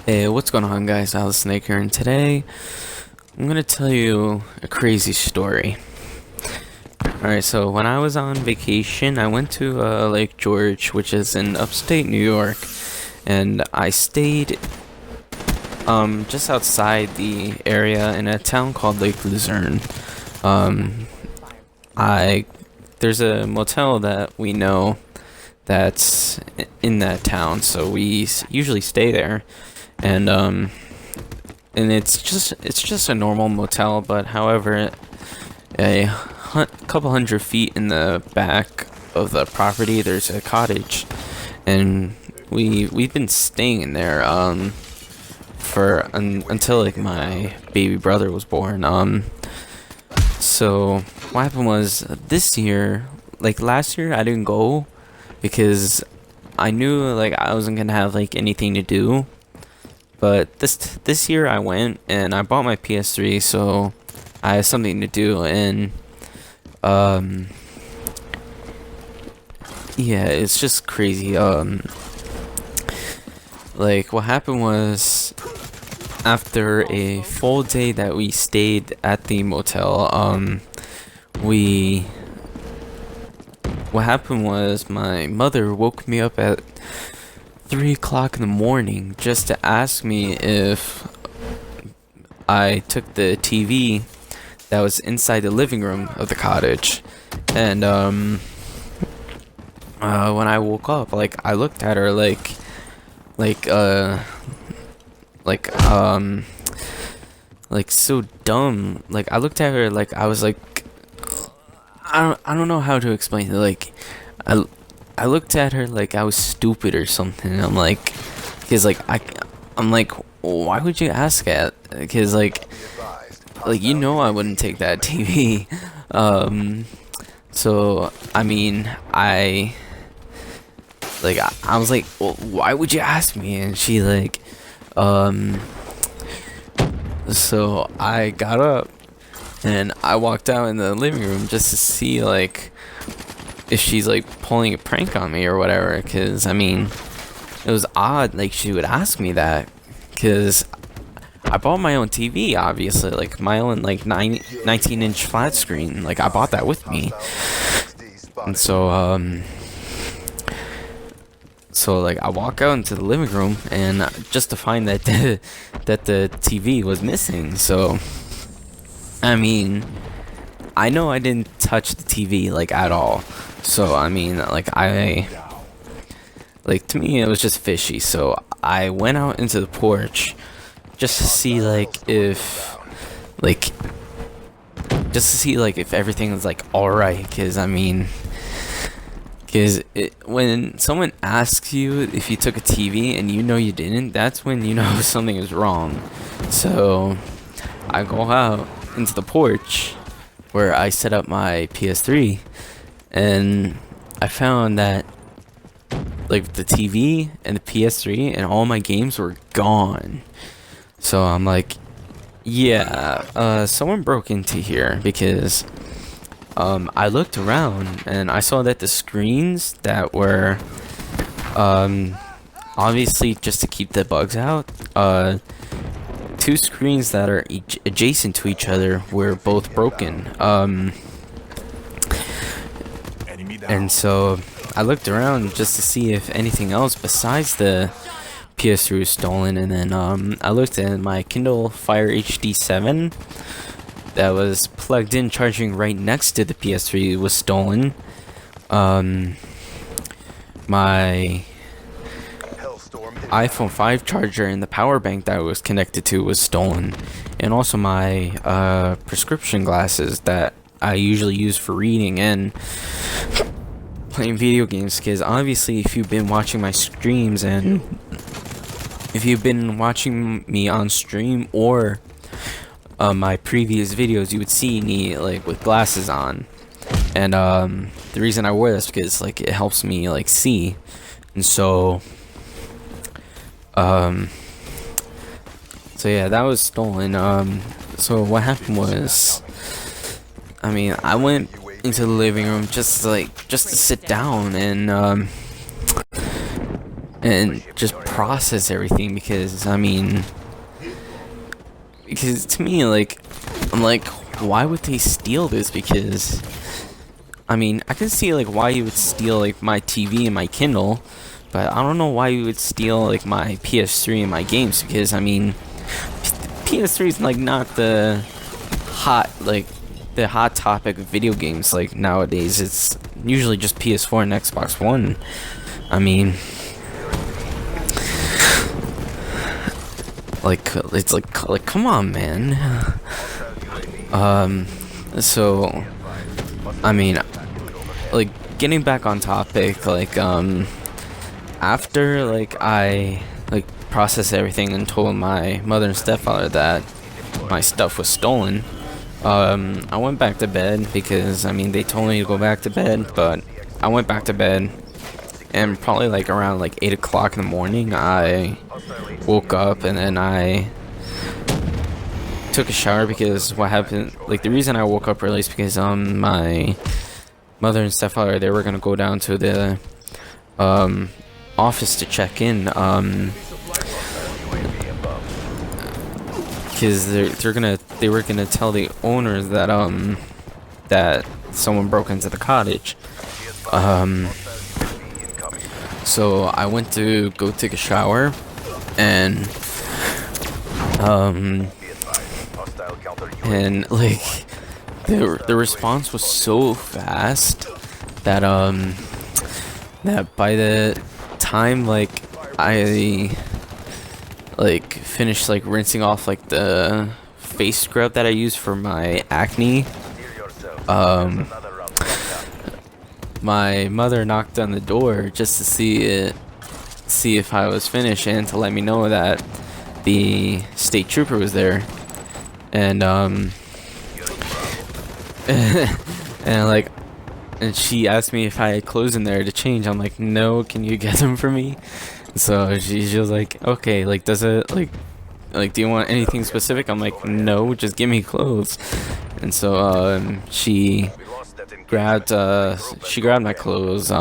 Hey, what's going on, guys? Alice Snake here, and today I'm gonna tell you a crazy story. Alright, so when I was on vacation, I went to Lake George, which is in upstate New York, and I stayed just outside the area in a town called Lake Luzerne. Um, I There's a motel that we know that's in that town, so we usually stay there, and it's just a normal motel, but however, couple hundred feet in the back of the property, there's a cottage, and we've been staying in there until like my baby brother was born. So what happened was this year, like last year, I didn't go because I knew like I wasn't gonna have like anything to do. But this year I went and I bought my PS3, so I had something to do. And um yeah, it's just crazy. Like what happened was, after a full day that we stayed at the motel, we what happened was my mother woke me up at 3 o'clock in the morning just to ask me if I took the TV that was inside the living room of the cottage. And when I woke up, like I looked at her like uh like um like so dumb. Like I looked at her like I was like, I don't know how to explain it. Like I I looked at her like I was stupid or something. I'm like, cause like I'm like, why would you ask that? Cause like I wouldn't take that TV. So I mean I was like, well, why would you ask me? And she like, um, so I got up and I walked out in the living room just to see like if she's like pulling a prank on me or whatever. Cause I mean, it was odd like she would ask me that, cause I bought my own TV, obviously, like my own like 19-inch flat screen. Like I bought that with me, and so like I walk out into the living room and just to find that that the TV was missing. So I mean, I know I didn't touch the TV like at all. So I mean, like to me it was just fishy. So I went out into the porch just to see like if everything was like all right. Cause when someone asks you if you took a TV and you know you didn't, that's when you know something is wrong. So I go out into the porch where I set up my PS3, and I found that like the TV and the PS3 and all my games were gone. So I'm like, yeah, someone broke into here, because I looked around and I saw that the screens that were obviously just to keep the bugs out, two screens that are each adjacent to each other were both broken. And so I looked around just to see if anything else besides the PS3 was stolen, and then I looked at my Kindle Fire HD 7 that was plugged in, charging right next to the PS3 was stolen. My iPhone 5 charger and the power bank that it was connected to was stolen, and also my prescription glasses that I usually use for reading and playing video games. Because obviously, if you've been watching my streams and if you've been watching me on stream or my previous videos, you would see me like with glasses on. And the reason I wear this because like it helps me like see. And so yeah, that was stolen. So what happened was, I mean, I went into the living room just to sit down, and and just process everything, because I mean, because to me, like, I'm like, why would they steal this? Because I mean, I can see like why you would steal like my TV and my Kindle, but I don't know why you would steal like my PS3 and my games, because I mean, PS3 is like not the hot topic of video games like nowadays. It's usually just PS4 and Xbox One. I mean, like it's like come on, man. So I mean, like, getting back on topic, like after like I like processed everything and told my mother and stepfather that my stuff was stolen, I went back to bed, because I mean, they told me to go back to bed, but I went back to bed, and probably like around like 8 o'clock in the morning, I woke up, and then I took a shower, because what happened, like, the reason I woke up early is because my mother and stepfather, they were gonna go down to the office to check in, because they were gonna tell the owners that that someone broke into the cottage. So I went to go take a shower, and like the response was so fast that that by the time like I like finished like rinsing off like the face scrub that I use for my acne, my mother knocked on the door just to see if I was finished, and to let me know that the state trooper was there. And and like, and she asked me if I had clothes in there to change. I'm like, no, can you get them for me? So she was like, okay, like, does it like do you want anything specific? I'm like, no, just give me clothes. And so she grabbed my clothes.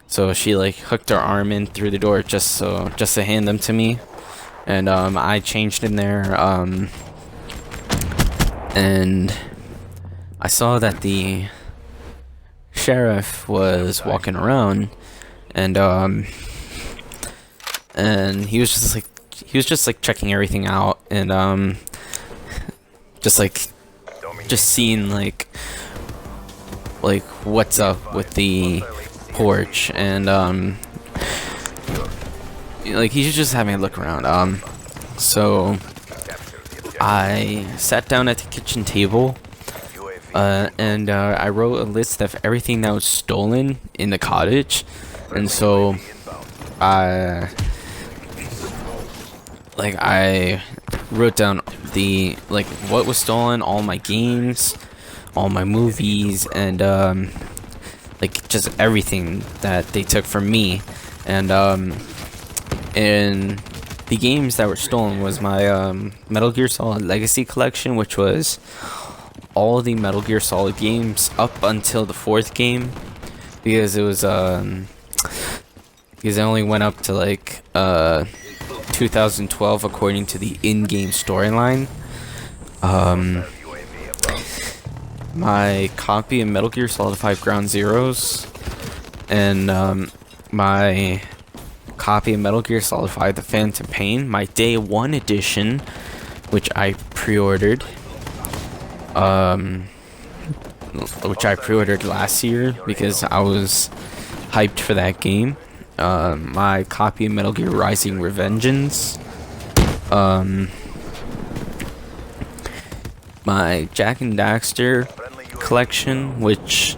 So she like hooked her arm in through the door just to hand them to me, and I changed in there, and I saw that the sheriff was walking around, and he was just like checking everything out, and just seeing like what's up with the porch, and like he's just having a look around. So I sat down at the kitchen table, and I wrote a list of everything that was stolen in the cottage, and so I wrote down the what was stolen, all my games, all my movies, and like just everything that they took from me. And the games that were stolen was my Metal Gear Solid Legacy collection, which was all the Metal Gear Solid games up until the 4th game, because it was because it only went up to like 2012 according to the in-game storyline. My copy of Metal Gear Solid 5 Ground Zeroes, and my copy of Metal Gear Solid 5 The Phantom Pain, my Day 1 edition, which I pre-ordered, last year because I was hyped for that game. My copy of Metal Gear Rising Revengeance, my Jak and Daxter collection, which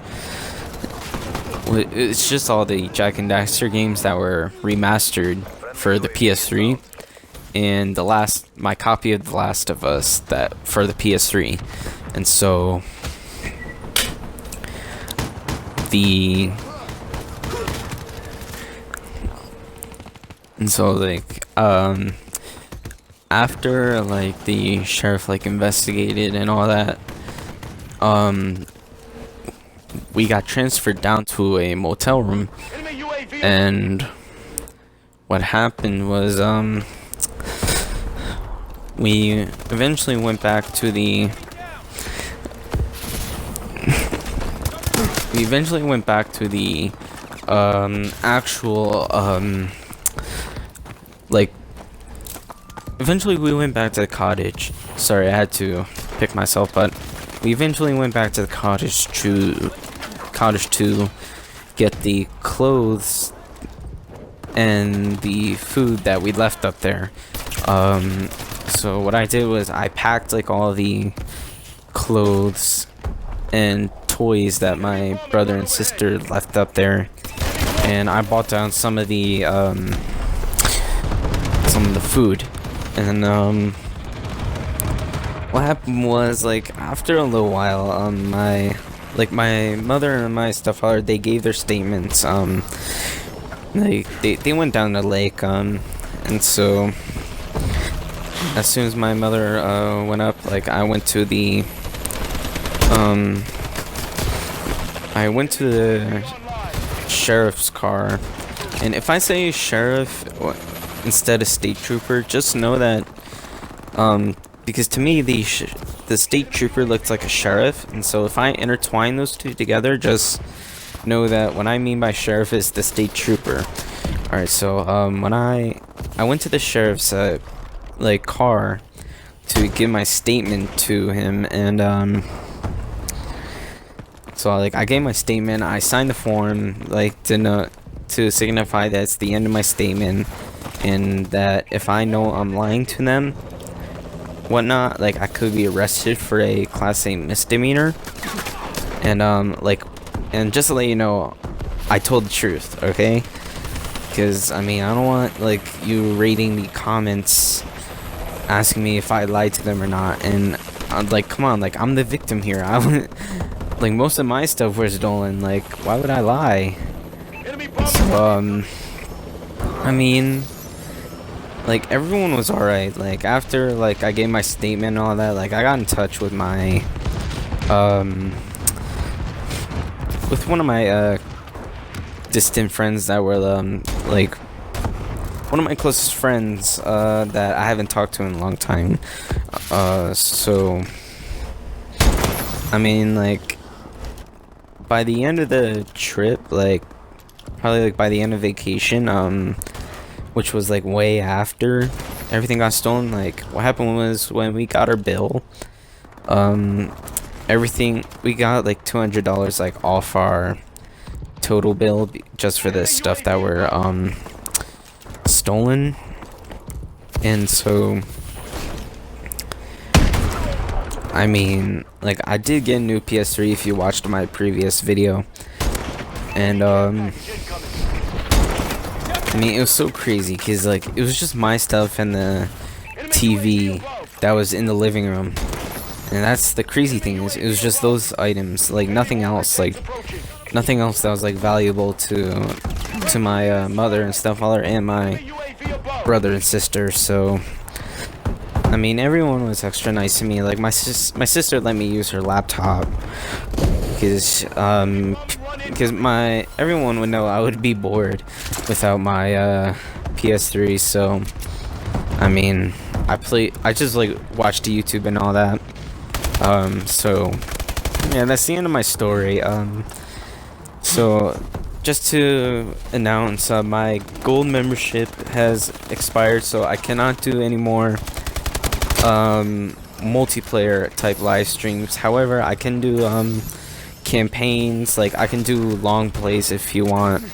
it's just all the Jak and Daxter games that were remastered for the PS3, and my copy of The Last of Us that for the PS3. And so after like the sheriff like investigated and all that, we got transferred down to a motel room, and what happened was we eventually went back to the actual like eventually we went back to the cottage. Sorry, I had to pick myself, but we eventually went back to the cottage to get the clothes and the food that we left up there. So what I did was I packed like all the clothes and toys that my brother and sister left up there, and I bought down some of the food. And what happened was, like, after a little while, my mother and my stepfather, they gave their statements. They went down the lake, and so as soon as my mother went up, like, I went to the sheriff's car. And if I say sheriff instead of state trooper, just know that because to me the state trooper looked like a sheriff, and so if I intertwine those two together, just know that what I mean by sheriff is the state trooper. Alright, so when I went to the sheriff's like car to give my statement to him, and so like I gave my statement, I signed the form, like to signify that it's the end of my statement, and that if I know I'm lying to them, whatnot, like I could be arrested for a Class A misdemeanor. And and just to let you know, I told the truth, okay? Because I mean, I don't want like you rating the comments asking me if I lied to them or not. And I'm like, come on, like I'm the victim here. I wouldn't, like, most of my stuff was stolen. Like, why would I lie? So I mean, like, everyone was alright. Like, after like I gave my statement and all that, like I got in touch with my with one of my distant friends that were like one of my closest friends that I haven't talked to in a long time. So I mean, like, by the end of the trip, like probably like by the end of vacation, which was like way after everything got stolen, like what happened was when we got our bill, everything, we got like $200 like off our total bill just for the stuff that were stolen. And so I mean, like, I did get a new PS3 if you watched my previous video, and I mean, it was so crazy because like it was just my stuff and the TV that was in the living room. And that's the crazy thing, is it was just those items, like nothing else, like nothing else that was like valuable to my mother and stepfather and my brother and sister. So I mean, everyone was extra nice to me. Like my sister let me use her laptop because everyone would know I would be bored without my PS3. So I mean, I just like watched YouTube and all that. So yeah, that's the end of my story. So just to announce, my gold membership has expired, so I cannot do any more multiplayer type live streams. However, I can do campaigns, like I can do long plays if you want.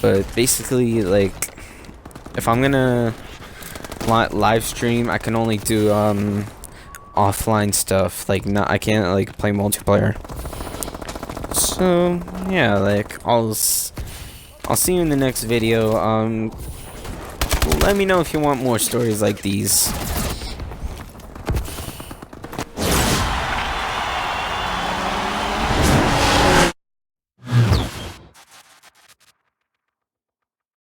But basically, like, if I'm gonna live stream, I can only do offline stuff. Like, I can't like play multiplayer. So yeah, like I'll see you in the next video. Let me know if you want more stories like these.